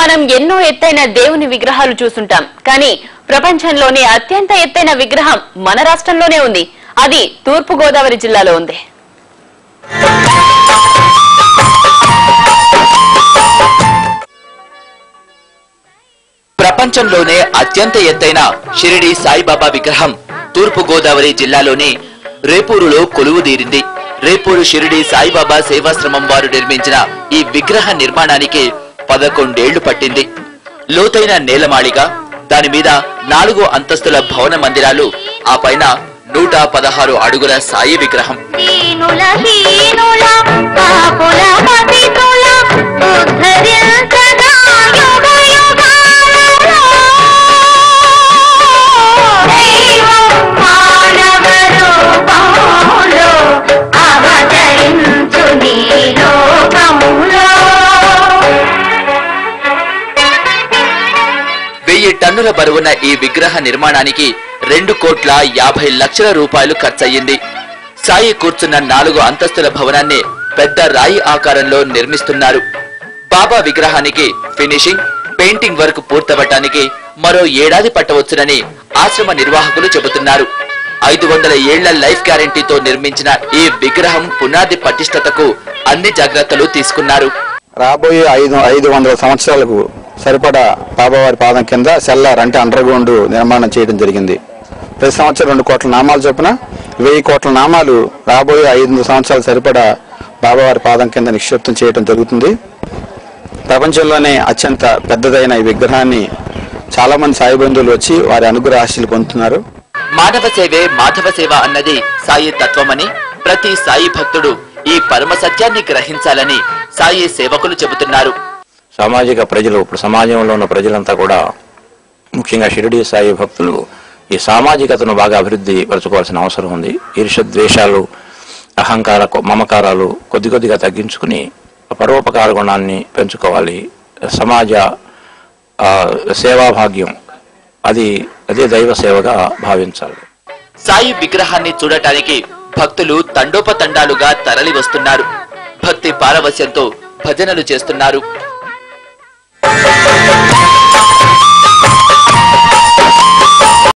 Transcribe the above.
మనం ఎన్నో ఎత్తైన దేవుని విగ్రహాలు చూసుంటాం. కానీ ప్రపంచంలోనే అత్యంత ఎత్తైన విగ్రహం మన రాష్ట్రంలోనే ఉంది. అది తూర్పు గోదావరి జిల్లాలో ఉంది. ప్రపంచంలోనే అత్యంత ఎత్తైన షిరిడి సాయిబాబా విగ్రహం తూర్పు గోదావరి జిల్లాలోని రేపూరులో కొలువుదీరింది. రేపూరు షిరిడి సాయిబాబా సేవాశ్రమం వారు నిర్మించిన ఈ విగ్రహ నిర్మాణానికి 11 ఏళ్లు పట్టింది. లోతైన నేలమాళిగా, దాని మీద 4 అంతస్తుల భవన మందిరాలు, ఆ పైన 116 అడుగుల సాయి విగ్రహం. టన్నుల బరువున్న ఈ విగ్రహ నిర్మాణానికి 2,50,00,000 రూపాయలు ఖర్చయింది. సాయి కూర్చున్న 4 అంతస్తుల భవనాన్ని పెద్ద రాయి ఆకారంలో నిర్మిస్తున్నారు. బాబా విగ్రహానికి ఫినిషింగ్, పెయింటింగ్ వర్క్ పూర్తవటానికి మరో ఏడాది పట్టవచ్చునని ఆశ్రమ నిర్వాహకులు చెబుతున్నారు. 500 ఏళ్ల లైఫ్ గ్యారంటీతో నిర్మించిన ఈ విగ్రహం పునాది పటిష్టతకు అన్ని జాగ్రత్తలు తీసుకున్నారు. రాబోయే 500 సంవత్సరాలకు సరిపడా బాబావారి పాదం కింద సెల్లార్ అంటే అండర్ గ్రౌండ్ నిర్మాణం చేయడం జరిగింది. ప్రతి సంవత్సరం 2 కోట్ల నామాలు చొప్పున 1000 కోట్ల నామాలు రాబోయే 500 సంవత్సరాలు సరిపడా బాబావారి పాదం కింద నిక్షిప్తం చేయడం జరుగుతుంది. ప్రపంచంలోనే అత్యంత పెద్దదైన ఈ విగ్రహాన్ని చాలా మంది సాయి బంధువులు వచ్చి వారి అనుగ్రహ ఆశీస్సులు పొందుతున్నారు. మానవ సేవే మాధవ సేవ అన్నది సాయి తత్వమని, ప్రతి సాయి భక్తుడు ఈ పరమ సత్యాన్ని గ్రహించాలని సాయి సేవకులు చెబుతున్నారు. సామాజిక ప్రజలు, ఇప్పుడు సమాజంలో ఉన్న ప్రజలంతా కూడా ముఖ్యంగా షిరిడి సాయి భక్తులు ఈ సామాజికతను బాగా అభివృద్ధి పరచుకోవాల్సిన అవసరం ఉంది. ఈర్ష్యద్వేషాలు, అహంకార మమకారాలు కొద్దిగా తగ్గించుకుని పరోపకార గుణాన్ని పెంచుకోవాలి. సమాజ సేవాభాగ్యం అదే దైవ సేవగా భావించాలి. సాయి విగ్రహాన్ని చూడటానికి భక్తులు తండోపతండాలుగా తరలి వస్తున్నారు. భక్తి పారవస్యంతో భజనలు చేస్తున్నారు.